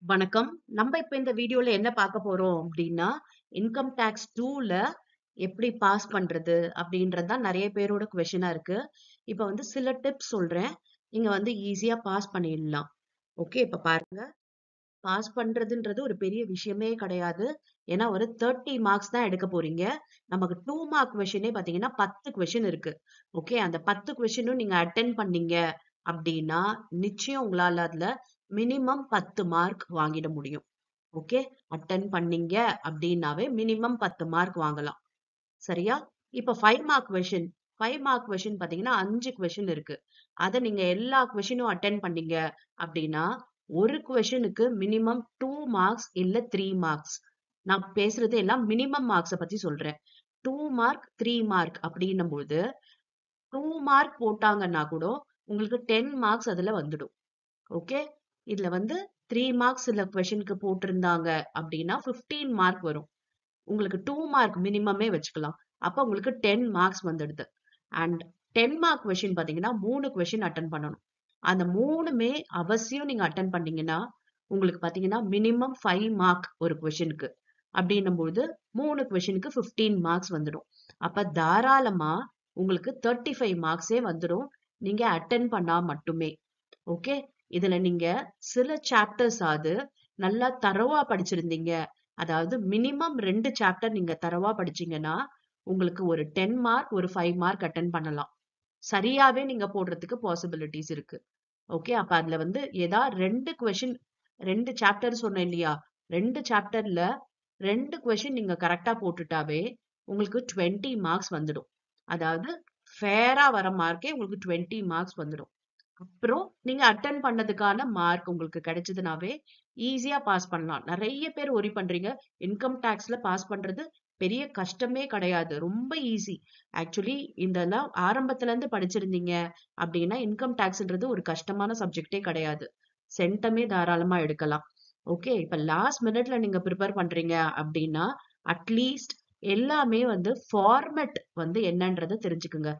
வணக்கம். நம்ம இப்ப இந்த வீடியோல என்ன பார்க்க போறோம் அப்படின்னா, இன்கம் டாக்ஸ் 2ல எப்படி பாஸ் பண்றது அப்படின்றது தான் நெறைய பேரோட கொஸ்டினா இருக்கு. இப்ப வந்து சில டிப்ஸ் சொல்றேன். நீங்க வந்து ஈஸியா பாஸ் பண்ணிடலாம். ஓகே, இப்ப பாருங்க. பாஸ் பண்றதுன்றது ஒரு பெரிய விஷயமே கிடையாது. ஏன்னா ஒரு 30 மார்க்ஸ் தான் எடுக்க போறீங்க. நமக்கு 2 மார்க் கொஸ்டினே பார்த்தீங்கன்னா 10 கொஸ்டின் இருக்கு. ஓகே, அந்த 10 கொஸ்டினும் நீங்க அட்டெண்ட் பண்ணீங்க அப்படின்னா, நிச்சயம் உங்களால அதுல மினிமம் 10 மார்க் வாங்கிட முடியும். ஓகே. அட்டெண்ட் பண்ணீங்க அப்படின்னாவே மினிமம் 10 மார்க் வாங்கலாம். சரியா? இப்ப 5 மார்க் கொஸ்டின் 5 மார்க் கொஸ்டின் பார்த்தீங்கன்னா 5 கொஸ்டின் இருக்கு. அத நீங்க எல்லா கொஸ்டினும் அட்டெண்ட் பண்ணீங்க அப்படின்னா, ஒரு கொஸ்டினுக்கு மினிமம் 2 மார்க்ஸ் இல்ல 3 மார்க்ஸ். நான் பேசுறது எல்லாம் மினிமம் மார்க்ஸ பத்தி சொல்றேன். 2 மார்க், 3 மார்க் அப்படின்னும்போது 2 மார்க் போட்டாங்கன்னா கூட உங்களுக்கு 10 மார்க்ஸ் அதுல வந்துடும். ஓகே. இதுல வந்து 3 மார்க்ஸ் சில கொஸ்டினுக்கு போட்டிருந்தாங்க அப்படின்னா 15 மார்க் வரும். உங்களுக்கு 2 மார்க் மினிமமே வச்சுக்கலாம். அப்ப உங்களுக்கு 10 மார்க்ஸ் வந்துடுது. அண்ட் 10 மார்க் கொஸ்டின் பாத்தீங்கன்னா 3 கொஸ்டின் அட்டெண்ட் பண்ணணும். அந்த 3மே அவசியம் நீங்க அட்டெண்ட் பண்ணீங்கன்னா, உங்களுக்கு பாத்தீங்கன்னா மினிமம் 5 மார்க் ஒரு கொஸ்டினுக்கு. அப்படின்னும்போது 3 கொஸ்டினுக்கு 15 மார்க்ஸ் வந்துடும். அப்ப தாராளமா உங்களுக்கு 35 மார்க்ஸே வந்துடும். நீங்க அட்டெண்ட் பண்ணா மட்டுமே. ஓகே. இதுல நீங்க சில சாப்டர்ஸ் ஆது நல்லா தரோவா படிச்சிருந்தீங்க. அதாவது மினிமம் 2 சாப்டர் நீங்க தரோவா படிச்சீங்கன்னா, உங்களுக்கு ஒரு 10 மார்க், ஒரு 5 மார்க் அட்டெண்ட் பண்ணலாம். சரியாவே நீங்க போடுறதுக்கு பாசிபிலிட்டீஸ் இருக்கு. ஓகே. அப்ப அதுல வந்து 2 கொஸ்டின் 2 சாப்டர் சொன்னேன் இல்லையா? 2 சாப்டர்ல 2 கொஸ்டின் நீங்க கரெக்ட்டா போட்டுட்டாவே, உங்களுக்கு 20 மார்க்ஸ் வந்துடும். அதாவது ஃபேரா வர மார்க்கே உங்களுக்கு 20 மார்க்ஸ் வந்துடும். அப்புறம் நீங்க அட்டெண்ட் பண்ணதுக்கான மார்க் உங்களுக்கு கிடைச்சதுனாவே ஈஸியா பாஸ் பண்ணலாம். நெறைய பேர் ஒரி பண்றீங்க. இன்கம் டாக்ஸ்ல பாஸ் பண்றது பெரிய கஷ்டமே கிடையாது. ரொம்ப ஈஸி. ஆக்சுவலி இதெல்லாம் ஆரம்பத்துல இருந்து படிச்சிருந்தீங்க அப்படின்னா, இன்கம் டாக்ஸ்ன்றது ஒரு கஷ்டமான சப்ஜெக்ட்டே கிடையாது. சென்டமே தாராளமா எடுக்கலாம். ஓகே. இப்ப லாஸ்ட் மினிட்ல நீங்க பிரிப்பேர் பண்றீங்க அப்படின்னா, அட்லீஸ்ட் எல்லாமே வந்து ஃபார்மேட் வந்து என்னன்றத தெரிஞ்சுக்குங்க.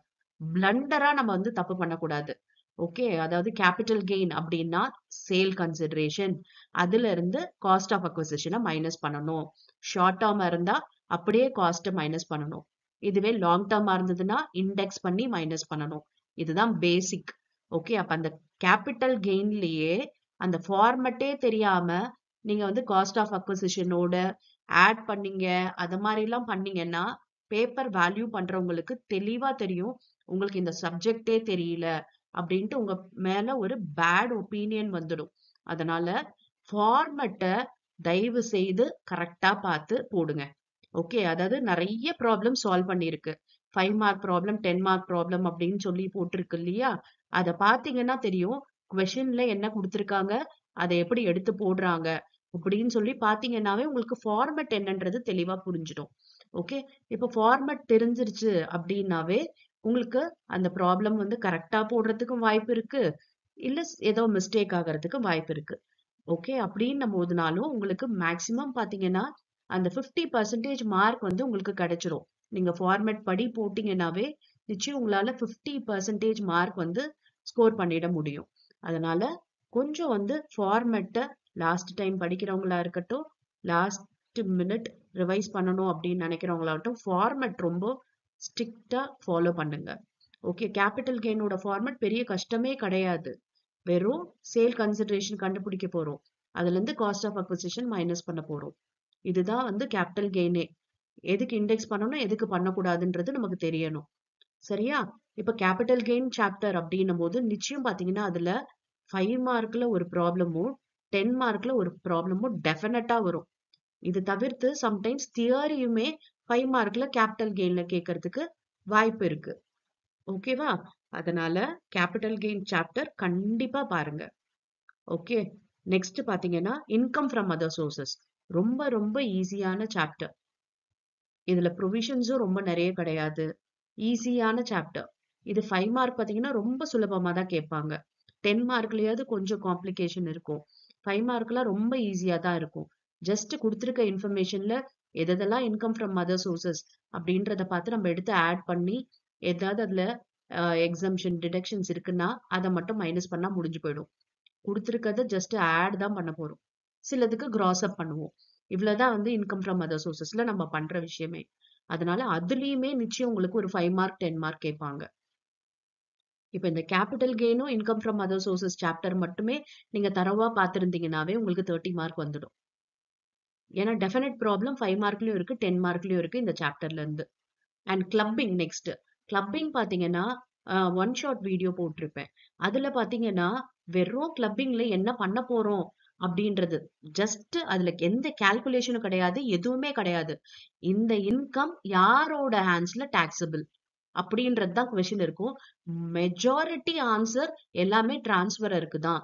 பிளண்டரா நம்ம வந்து தப்பு பண்ணக்கூடாது. ஓகே. அதாவது கேப்பிட்டல் கெயின் அப்டின்னா, சேல் கன்சிடரேஷன். அதுல இருந்து காஸ்ட் ஆஃப் அக்விசிஷன மைனஸ் பண்ணணும். ஷார்ட் டெர்மா இருந்தா, அப்படியே காஸ்ட்ட மைனஸ் பண்ணணும். இதுவே லாங் டெர்மா இருந்ததுன்னா, இண்டெக்ஸ் பண்ணி மைனஸ் பண்ணணும். இதுதான் பேசிக். ஓகே. அப்ப அந்த கேப்பிட்டல் கெயின்லயே அந்த ஃபார்மட்டே தெரியாம, நீங்க வந்து காஸ்ட் ஆஃப் அக்விசிஷனோட ஆட் பண்ணீங்க, அது மாரிலாம் பண்ணீங்கன்னா, பேப்பர் வேல்யூ பண்றவங்களுக்கு தெளிவா தெரியும். உங்களுக்கு இந்த சப்ஜெக்ட்டே தெரியல. அப்படின்ட்டு உங்க மேல ஒரு பேட் ஒப்பீனியன் வந்துடும். அதனால ஃபார்மட்ட தயவு செய்து கரெக்ட்டா பார்த்து போடுங்க. ஓகே. அதாவது நெறைய ப்ராப்ளம் சால்வ் பண்ணியிருக்கு. 5 மார்க் ப்ராப்ளம், 10 மார்க் ப்ராப்ளம் அப்படின்னு சொல்லி போட்டிருக்கு இல்லையா? அத பார்த்தீங்கன்னா தெரியும். கொஸ்டின்ல என்ன குடுத்துருக்காங்க? அத எப்படி எடுத்து போடுறாங்க? அப்படின்னு சொல்லி பார்த்தீங்கன்னாவே உங்களுக்கு ஃபார்மட் என்னன்றது தெளிவா புரிஞ்சிடும். ஓகே. இப்ப ஃபார்மட் தெரிஞ்சிருச்சு அப்படின்னாவே, உங்களுக்கு அந்த ப்ராப்ளம் வந்து கரெக்ட்டா போடுறதுக்கும் வாய்ப்பு இருக்கு. இல்ல ஏதோ மிஸ்டேக் ஆகறதுக்கு வாய்ப்பு இருக்கு. ஓகே. அப்படின்னும் போதுனாலும் உங்களுக்கு மேக்ஸிமம் பார்த்தீங்கன்னா, அந்த 50% மார்க் வந்து உங்களுக்கு கிடைச்சிரும். நீங்க ஃபார்மேட் படி போட்டீங்கன்னாவே, நிச்சயம் உங்களால 50% மார்க் வந்து ஸ்கோர் பண்ணிட முடியும். அதனால கொஞ்சம் வந்து ஃபார்மேட்ட லாஸ்ட் டைம் படிக்கிறவங்களா இருக்கட்டும், லாஸ்ட் மினிட் ரிவைஸ் பண்ணணும் அப்படின்னு நினைக்கிறவங்களாகட்டும், ஃபார்மேட் ரொம்ப ஸ்ட்ரிக்ட்டா ஃபாலோ பண்ணுங்க. ஓகே. கேப்பிட்டல் கெயினோட ஃபார்மேட் பெரிய கஷ்டமே கிடையாது. வெறும் சேல் கன்சிடரேஷன் கண்டுபிடிக்க போறோம். அதுலருந்து காஸ்ட் ஆஃப் அக்விசிஷன் மைனஸ் பண்ண போறோம். இதுதான் வந்து கேப்பிட்டல் கெயினே. எதுக்கு இண்டெக்ஸ் பண்ணணும், எதுக்கு பண்ணக்கூடாதுன்றது நமக்கு தெரியணும். சரியா? இப்ப கேப்பிட்டல் கெயின் சாப்டர் அப்டின்னும்போது நிச்சயம் பார்த்தீங்கன்னா, அதுல 5 மார்க்ல ஒரு ப்ராப்ளமும், 10 மார்க்ல ஒரு ப்ராப்ளமும் டெஃபினட்டா வரும். இது தவிர்த்து சம்டைம்ஸ் தியரியுமே 5 மார்க்ல கேப்பிட்டல் கெயின்ல கேட்கறதுக்கு வாய்ப்பு இருக்கு. ஓகேவா? அதனால கேப்பிட்டல் கெயின் சாப்டர் கண்டிப்பா பாருங்க. ஓகே. நெக்ஸ்ட் பாத்தீங்கன்னா, இன்கம் ஃப்ரம் அதர் சோர்சஸ். ரொம்ப ரொம்ப ஈஸியான சாப்டர். இதுல ப்ரொவிஷன்ஸும் ரொம்ப நெறைய கிடையாது. ஈஸியான சாப்டர். இது 5 மார்க் பாத்தீங்கன்னா, ரொம்ப சுலபமா தான் கேட்பாங்க. 10 மார்க்லயாவது கொஞ்சம் காம்ப்ளிகேஷன் இருக்கும். 5 மார்க்லாம் ரொம்ப ஈஸியா தான் இருக்கும். ஜஸ்ட் குடுத்திருக்க இன்ஃபர்மேஷன்ல எதெல்லாம் இன்கம் ஃப்ரம் அதர் சோர்சஸ் அப்படின்றத பார்த்து நம்ம எடுத்து ஆட் பண்ணி, ஏதாவது அதுல எக்ஸம்ஷன், டிடக்ஷன்ஸ் இருக்குன்னா, அத மட்டும் மைனஸ் பண்ணா முடிஞ்சு போயிடும். குடுத்திருக்கத ஜஸ்ட் ஆட் தான் பண்ண போறோம். சிலதுக்கு கிராஸ் அப் பண்ணுவோம். இவ்வளவுதான் வந்து இன்கம் ஃப்ரம் அதர் சோர்சஸ்ல நம்ம பண்ற விஷயமே. அதனால அதுலயுமே நிச்சயம் உங்களுக்கு ஒரு 5 மார்க் 10 மார்க் கேட்பாங்க. இப்ப இந்த கேபிட்டல் கெயினும் income from other sources chapter மட்டுமே நீங்க தரவா பார்த்திருந்தீங்கன்னாவே உங்களுக்கு 30 மார்க் வந்துடும். ஏன்னா டெஃபினட் ப்ராப்ளம் 5 மார்க்லயும் இருக்கு 10 மார்க்லயும் இருக்கு இந்த சாப்டர்ல இருந்து. And clubbing next. கிளப்பிங் பாத்தீங்கன்னா ஒன் ஷாட் வீடியோ போட்டிருப்பேன். அதுல பாத்தீங்கன்னா வெறும் கிளப்பிங்ல என்ன பண்ண போறோம் அப்படின்றது ஜஸ்ட் அதுல எந்த கால்குலேஷனும் கிடையாது, எதுவுமே கிடையாது. இந்த இன்கம் யாரோட ஹேண்ட்ஸ்ல டாக்ஸபிள் அப்படின்றது தான் கொஸ்டின் இருக்கும். மெஜாரிட்டி ஆன்சர் எல்லாமே டிரான்ஸ்ஃபரருக்கு தான்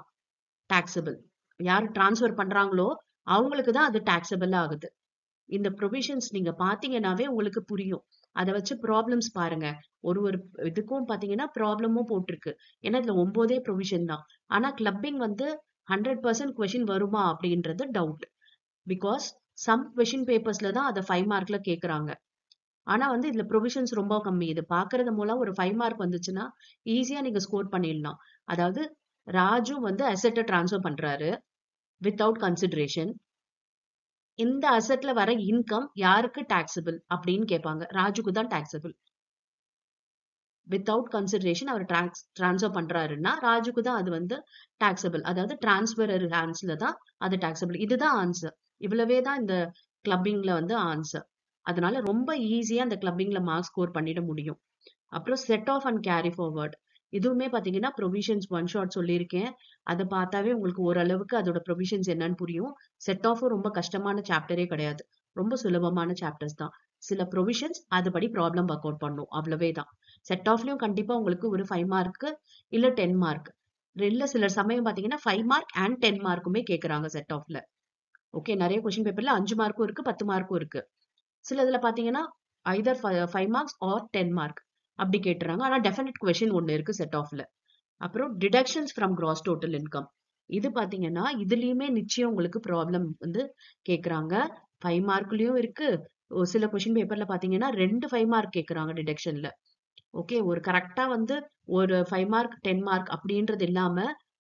டாக்ஸபிள். யார் டிரான்ஸ்ஃபர் பண்றாங்களோ அவங்களுக்கு தான் அது டாக்ஸபிள் ஆகுது. இந்த ப்ரொவிஷன்ஸ் நீங்க பாத்தீங்கன்னாவே உங்களுக்கு புரியும். அதை வச்சு ப்ராப்ளம்ஸ் பாருங்க. ஒரு ஒரு இதுக்கும் பாத்தீங்கன்னா ப்ராப்ளமும் போட்டிருக்கு. ஏன்னா இதுல 9 ப்ரொவிஷன் தான். ஆனா கிளப்பிங் வந்து 100% கொஸ்டின் வருமா அப்படின்றது டவுட். பிகாஸ் சம் கொஸ்டின் பேப்பர்ஸ்ல தான் அதை 5 மார்க்ல கேக்குறாங்க. ஆனா வந்து இதுல ப்ரொவிஷன்ஸ் ரொம்ப கம்மி. இது பாக்குறது மூலம் ஒரு 5 மார்க் வந்துச்சுன்னா ஈஸியா நீங்க ஸ்கோர் பண்ணிடலாம். அதாவது ராஜு வந்து அசெட்டை டிரான்ஸ்ஃபர் பண்றாரு வித்தவுட் கன்சிடரேஷன். இந்த அசெட்ல வர இன்கம் யாருக்கு டாக்ஸபிள் அப்படின்னு கேட்பாங்க. ராஜுக்கு தான் டாக்ஸபிள். வித்தவுட் கன்சிடரேஷன் அவர் டிரான்ஸ்ஃபர் பண்றாருன்னா ராஜுக்கு தான் அது வந்து டாக்ஸபிள். அதாவது டிரான்ஸ்பரர் ஹேண்ட்ஸ்ல தான் அது டாக்ஸபிள். இதுதான் ஆன்சர். இவ்வளவே தான் இந்த கிளப்பிங்ல வந்து ஆன்சர். அதனால ரொம்ப ஈஸியா அந்த கிளப்பிங்ல மார்க் ஸ்கோர் பண்ணிட முடியும். அப்புறம் set off and carry forward. இதுவுமே பாத்தீங்கன்னா ப்ரொவிஷன்ஸ் ஒன் ஷாட் சொல்லியிருக்கேன். அதை பார்த்தாவே உங்களுக்கு ஓரளவுக்கு அதோட ப்ரொவிஷன்ஸ் என்னன்னு புரியும். செட் ஆஃபும் ரொம்ப கஷ்டமான சாப்டரே கிடையாது. ரொம்ப சுலபமான சாப்டர்ஸ் தான். சில ப்ரொவிஷன்ஸ் அதுபடி ப்ராப்ளம் ஒர்க் அவுட் பண்ணும். அவ்வளவே தான். செட் ஆஃப்லயும் கண்டிப்பா உங்களுக்கு ஒரு 5 மார்க் இல்ல 10 மார்க். இல்ல சில சமயம் பாத்தீங்கன்னா 5 மார்க் அண்ட் 10 மார்க்குமே கேக்குறாங்க செட் ஆஃப்ல. ஓகே, நிறைய கொஸ்டின் பேப்பர்ல 5 மார்க்கும் இருக்கு 10 மார்க்கும் இருக்கு. சில இதுல பாத்தீங்கன்னா ஐதர் 5 மார்க்ஸ் ஆர் 10 மார்க் அப்படி கேட்டுறாங்க. ஆனா டெஃபினட் கொஸ்டின் ஒண்ணு இருக்கு செட் ஆஃப்ல. அப்புறம் deductions from cross total income. இது பாத்தீங்கன்னா இதுலயுமே நிச்சயம் உங்களுக்கு ப்ராப்ளம் வந்து கேக்குறாங்க. 5 மார்க்லயும் இருக்கு. ஒரு சில கொஸ்டின் பேப்பர்ல பாத்தீங்கன்னா 2 5 மார்க் கேக்குறாங்க டிடக்ஷன்ல. ஓகே, ஒரு கரெக்டா வந்து ஒரு 5 மார்க் 10 மார்க் அப்படின்றது இல்லாம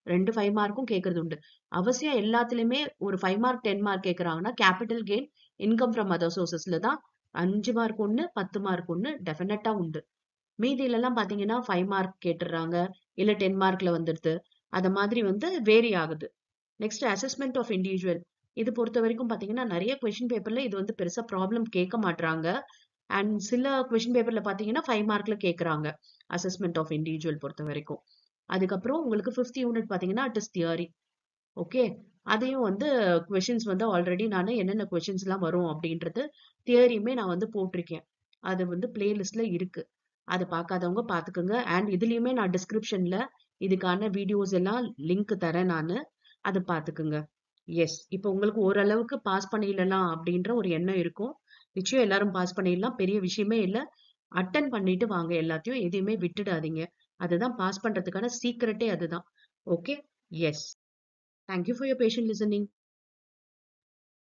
2 5 மார்க்கும் கேக்குறது உண்டு. அவசியம் எல்லாத்துலயுமே ஒரு 5 மார்க் 10 மார்க் கேக்குறாங்கன்னா capital gain income from other சோர்சஸ்ல தான் 5 மார்க் ஒண்ணு 10 மார்க் ஒண்ணு டெஃபினட்டா உண்டு. மீதியில எல்லாம் பாத்தீங்கன்னா 5 மார்க் கேட்டுறாங்க, இல்ல 10 மார்க்ல வந்துடுது. அத மாதிரி வந்து வேரி ஆகுது. Next assessment of individual. இது பொறுத்த வரைக்கும் பாத்தீங்கன்னா நிறைய கொஸ்டின் பேப்பர்ல இது வந்து பெருசா ப்ராப்ளம் கேட்க மாட்டாங்க. அண்ட் சில கொஸ்டின் பேப்பர்ல பாத்தீங்கன்னா 5 மார்க்ல கேக்குறாங்க அசஸ்மெண்ட் ஆஃப் இண்டிவிஜுவல் பொறுத்த வரைக்கும். அதுக்கப்புறம் உங்களுக்கு 5th யூனிட் பாத்தீங்கன்னா இட் இஸ் தியரி. ஓகே, அதையும் வந்து கொஸ்டின்ஸ் வந்து ஆல்ரெடி நான் என்னென்ன கொஸ்டின்ஸ் எல்லாம் வரும் அப்படின்றது தியரியுமே நான் வந்து போட்டிருக்கேன். அது வந்து பிளேலிஸ்ட்ல இருக்கு. அதை பார்க்காதவங்க பாத்துக்கோங்க. அண்ட் இதுலயுமே நான் டிஸ்கிரிப்ஷன்ல இதுக்கான வீடியோஸ் எல்லாம் லிங்க் தரேன் நானு. அதை பாத்துக்குங்க. எஸ், இப்போ உங்களுக்கு ஓரளவுக்கு பாஸ் பண்ணிடலாம் அப்படின்ற ஒரு எண்ணம் இருக்கும். நிச்சயம் எல்லாரும் பாஸ் பண்ணிடலாம். பெரிய விஷயமே இல்ல. அட்டன் பண்ணிட்டு வாங்க. எல்லாத்தையும் எதையுமே விட்டுடாதீங்க. அதுதான் பாஸ் பண்றதுக்கான சீக்ரெட்டே அதுதான். Okay. Yes. Thank you for your patient listening.